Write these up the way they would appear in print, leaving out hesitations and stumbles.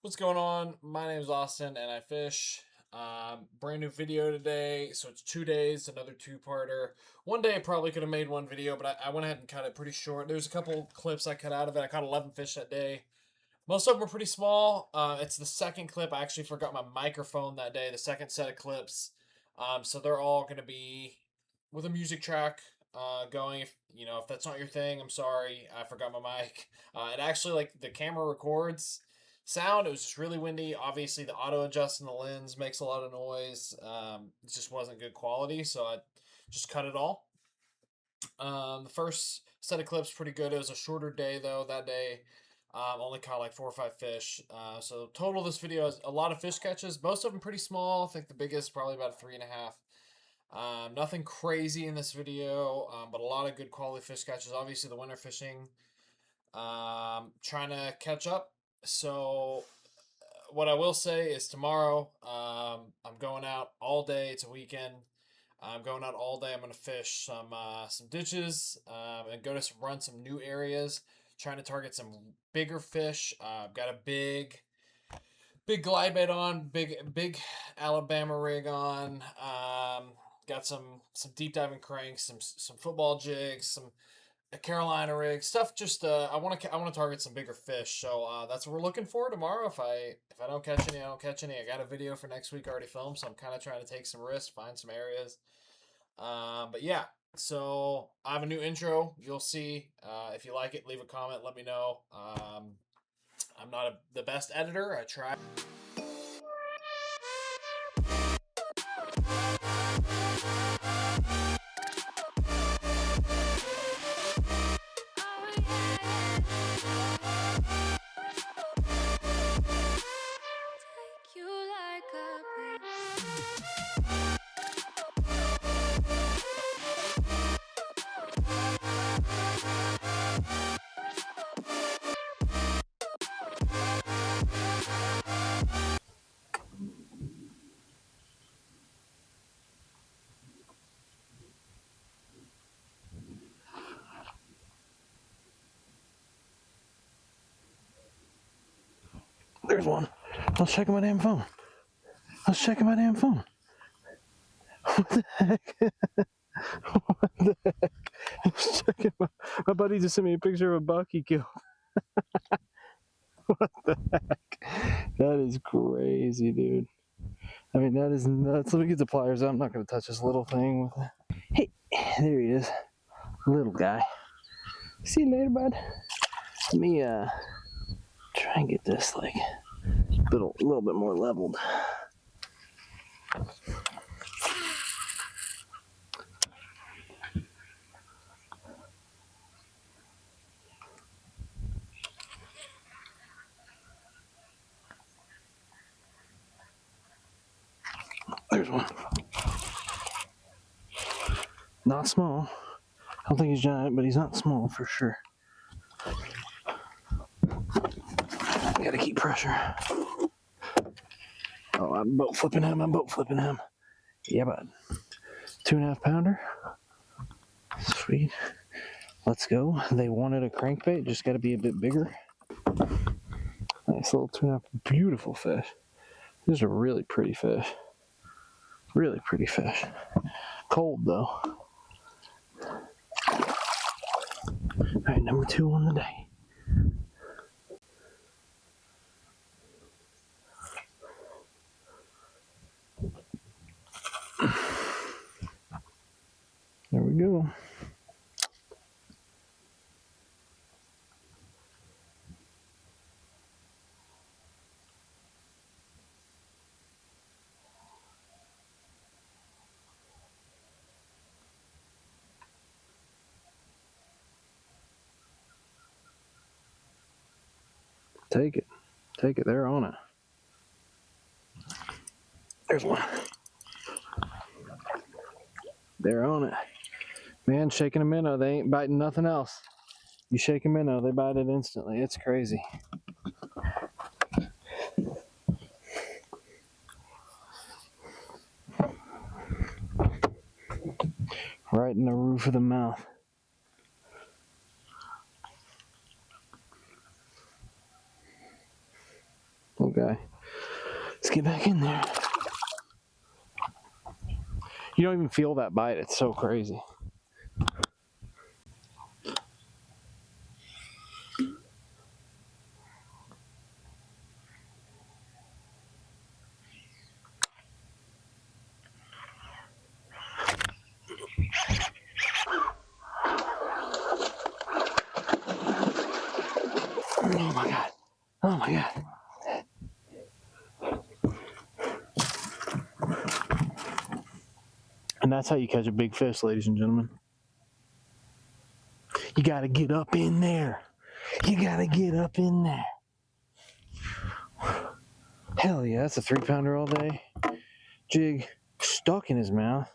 What's going on? My name is Austin and I fish. Brand new video today. So it's 2 days, another two-parter. One day I probably could have made one video, but I went ahead and cut it pretty short. There's a couple clips I cut out of it. I caught 11 fish that day. Most of them were pretty small. It's the second clip. I actually forgot my microphone that day, the second set of clips. So they're all going to be with a music track going. If that's not your thing, I'm sorry. I forgot my mic. It actually, like, the camera records sound. It was just really windy. Obviously, the auto adjust in the lens makes a lot of noise. It just wasn't good quality, so I just cut it all. The first set of clips pretty good. It was a shorter day though. That day, only caught like 4 or 5 fish. So total, this video has a lot of fish catches. Most of them pretty small. I think the biggest probably about 3.5. Nothing crazy in this video, but a lot of good quality fish catches. Obviously, the winter fishing. Trying to catch up. So what I will say is tomorrow, I'm going out all day. It's a weekend. I'm going out all day. I'm going to fish some ditches and go to run some new areas, trying to target some bigger fish. I've got a big glide bait on, big Alabama rig on. Got some deep diving cranks, some football jigs, some a Carolina rig stuff. Just I want to target some bigger fish. So that's what we're looking for tomorrow. If I don't catch any, I don't catch any. I got a video for next week already filmed, so I'm kind of trying to take some risks, find some areas. But yeah, so I have a new intro. You'll see. If you like it, leave a comment. Let me know. I'm not the best editor. I try. There's one. I was checking my damn phone. What the heck? What the heck? I was checking my buddy just sent me a picture of a buck he killed. What the heck? That is crazy, dude. I mean, that is nuts. Let me get the pliers out. I'm not going to touch this little thing with it. Hey, there he is. Little guy. See you later, bud. Let me try and get this like a little bit more leveled. There's one. Not small. I don't think he's giant, but he's not small for sure. Gotta keep pressure. Oh, I'm boat flipping him. Yeah, bud. 2.5 pounder. Sweet. Let's go. They wanted a crankbait, just gotta be a bit bigger. Nice little 2.5. Beautiful fish. These are really pretty fish. Really pretty fish. Cold though. Alright, number 2 on the day. There we go. Take it. Take it. They're on it. There's one. They're on it. Man, shaking a minnow, they ain't biting nothing else. You shake a minnow, they bite it instantly. It's crazy. Right in the roof of the mouth. guy. Let's get back in there. You don't even feel that bite. It's so crazy. Oh my God. Oh my God. And that's how you catch a big fish, ladies and gentlemen. You gotta get up in there. You gotta get up in there. Hell yeah, that's a 3-pounder all day. Jig stuck in his mouth.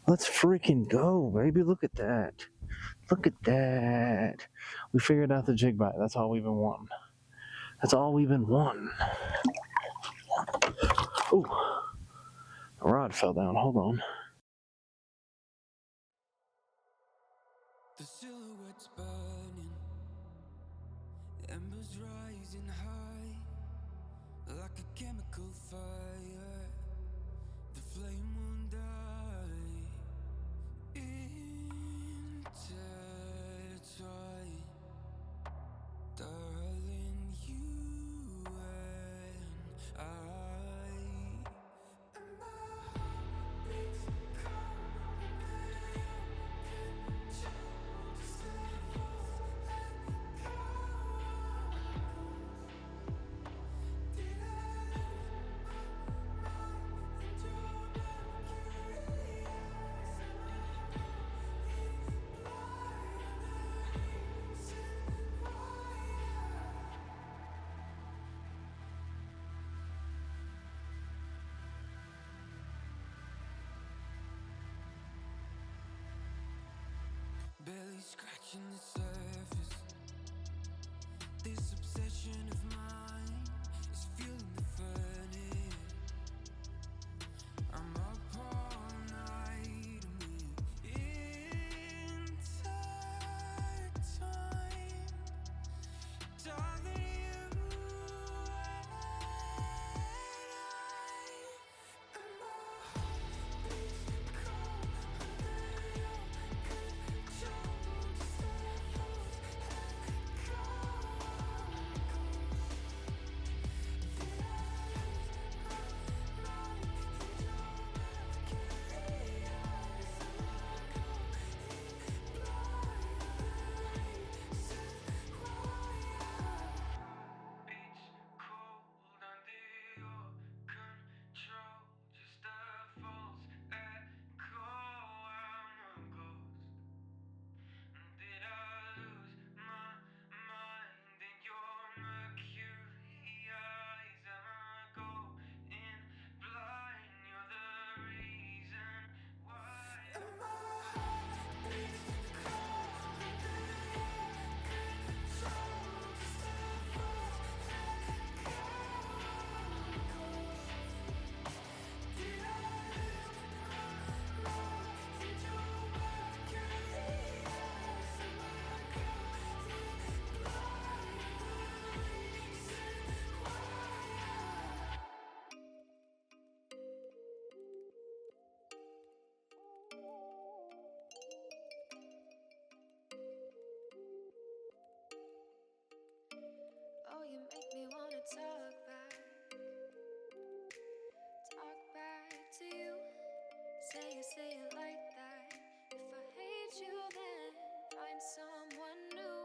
Let's freaking go, baby. Look at that. Look at that. We figured out the jig bite. That's all we've been wanting. That's all we've been wanting. Ooh. A rod fell down. Hold on. The silhouette's burning, embers rising high, like a chemical fire. The flame won't die. Intertwine, darling, you and I. And my heart beats cold under your control. Just let go. Did I lose my mind and your mercury eyes? Barely scratching the surface. This obsession of mine is fueling the furnace. I'm up all night and we're intertwined. Darling, you and my heart beats cold under your control. Just let go. Did I lose my mind in your mercury eyes? Am I going blind? You're the reason why. And my heart beats cold under your control. Just let go. Did I lose my mind in your mercury eyes? Am I going blind? Oh, you make me wanna talk back to you. Say it like that. If I hate you, then find someone new.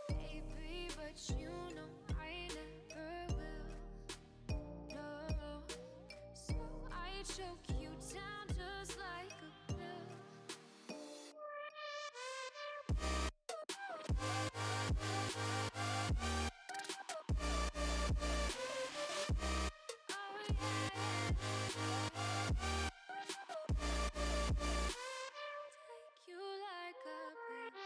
Baby, but you know I never will. No, so I choke you down just like a pill. Oh yeah. Take you like a pill.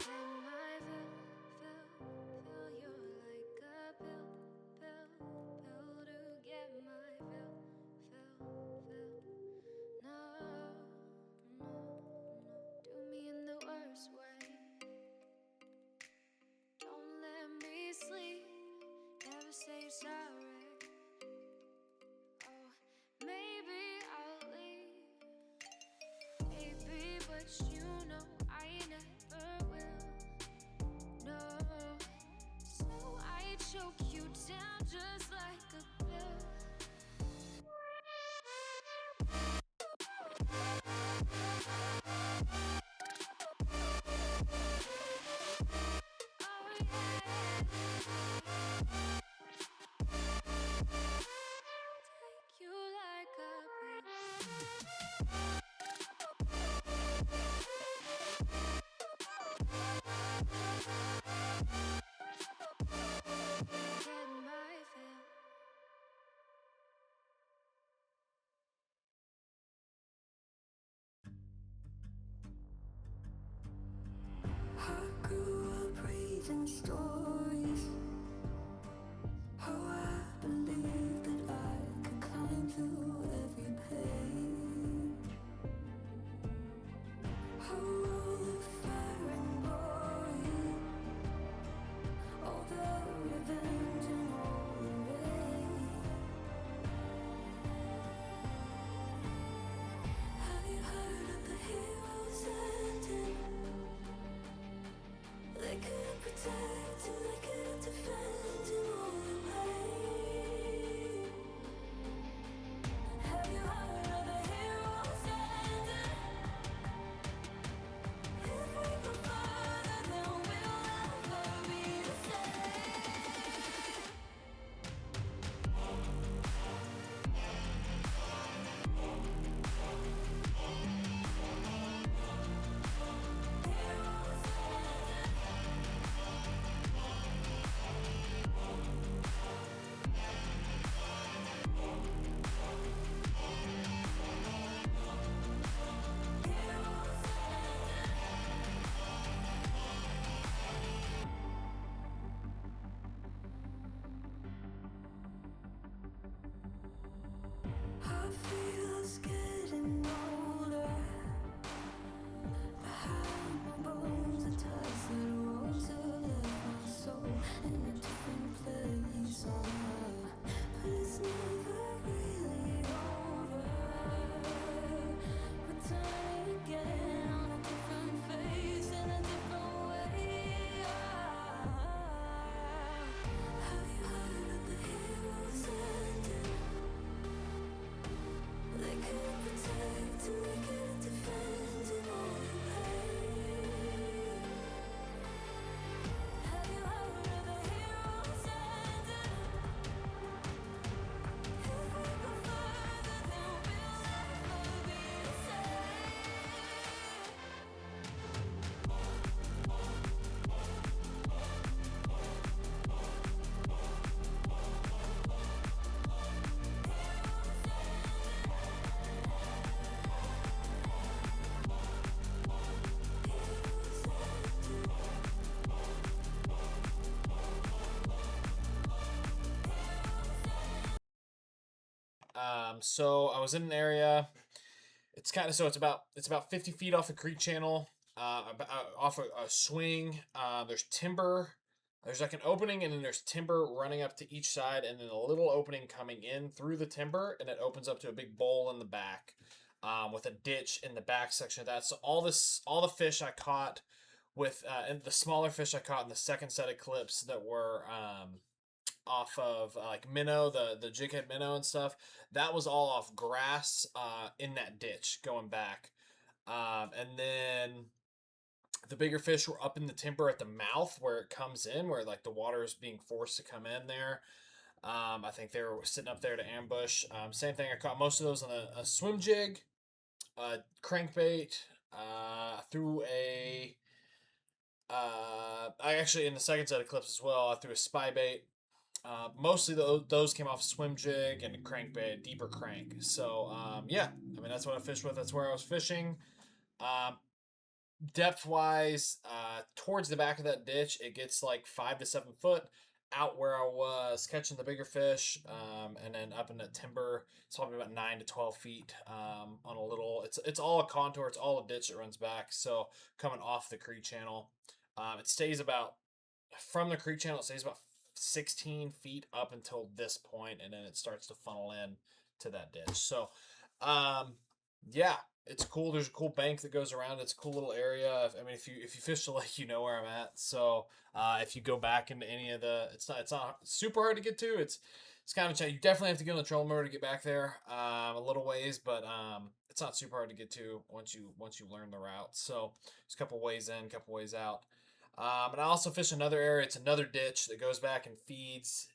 In my view, sorry. Oh, maybe I'll leave, baby, but you know I never will. No, so I choke you down just like a pill. Oh yeah, take you like a pill. Get my fill. I grew up reading stories. How I believed that I could climb through every page. How all the fire and glory, all the revenge and all the rage. Have you heard of the heroes ending? They couldn't protect and they couldn't defend in all the way. Have you heard of the heroes ending? If we go further, then we'll never be the same. Heroes I feel us getting older. Behind my bones, the ties that rose have left my soul in a different place. But it's never really over. Returning again on a different face in a different way. Have you heard of the heroes ending? They couldn't protect and they couldn't defend in all the way. Have you heard of the heroes ending? If we go further, then we'll never be the same. So I was in an area. It's kind of so it's about 50 feet off the creek channel, off a swing. There's timber. There's like an opening, and then there's timber running up to each side, and then a little opening coming in through the timber, and it opens up to a big bowl in the back, with a ditch in the back section of that. So all the fish I caught with, and the smaller fish I caught in the second set of clips that were off of like minnow, the jig head minnow and stuff. That was all off grass in that ditch going back. And then the bigger fish were up in the timber at the mouth where it comes in, where like the water is being forced to come in there. I think they were sitting up there to ambush. Same thing. I caught most of those on a swim jig, crankbait. Threw a. I actually in the second set of clips as well. I threw a spy bait. Mostly those came off swim jig and a crankbait, deeper crank. So yeah, I mean that's what I fished with. That's where I was fishing. Depth wise, towards the back of that ditch, it gets like 5 to 7 foot. Out where I was catching the bigger fish, and then up in the timber, it's probably about 9 to 12 feet on a little. It's all a contour. It's all a ditch that runs back. So coming off the creek channel, it stays about from the creek channel. It stays about 16 feet up until this point, and then it starts to funnel in to that ditch. So, yeah, it's cool. There's a cool bank that goes around. It's a cool little area. I mean, if you fish the lake, you know where I'm at. So, if you go back into any of the, it's not super hard to get to. It's kind of you definitely have to get on the trolling motor to get back there, a little ways, but it's not super hard to get to once you learn the route. So there's a couple ways in, a couple ways out. And I also fish another area. It's another ditch that goes back and feeds.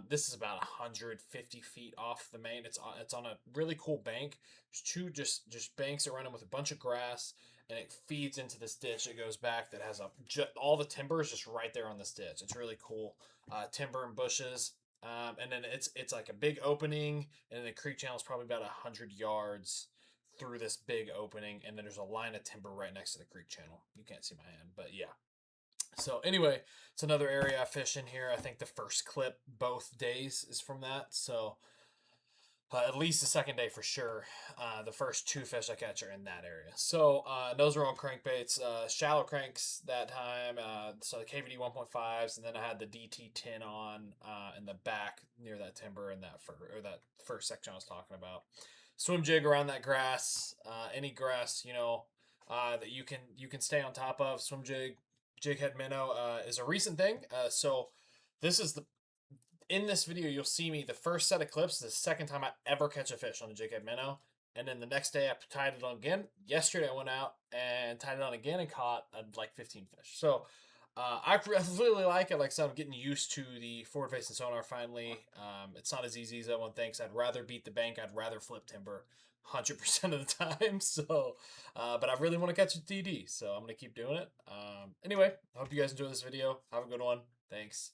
This is about 150 feet off the main. It's on a really cool bank. There's two just banks that run in with a bunch of grass, and it feeds into this ditch that goes back that has all the timber is just right there on this ditch. It's really cool. Timber and bushes. And then it's like a big opening, and then the creek channel is probably about 100 yards through this big opening, and then there's a line of timber right next to the creek channel. You can't see my hand, but yeah. So anyway, it's another area I fish in here. I think the first clip both days is from that. So at least the second day for sure. The first two fish I catch are in that area. So those are all crankbaits, shallow cranks that time. So the KVD 1.5s, and then I had the DT10 on in the back near that timber and that first section I was talking about. Swim jig around that grass, any grass that you can stay on top of. Swim jig. Jig minnow is a recent thing. So this is in this video, you'll see me, the first set of clips is the second time I ever catch a fish on a jig minnow. And then the next day I tied it on again. Yesterday I went out and tied it on again and caught like 15 fish. So I really like it. Like I said, I'm getting used to the forward facing sonar finally. It's not as easy as everyone thinks. I'd rather beat the bank. I'd rather flip timber 100% of the time. So, but I really want to catch a TD. So I'm going to keep doing it. Anyway, I hope you guys enjoy this video. Have a good one. Thanks.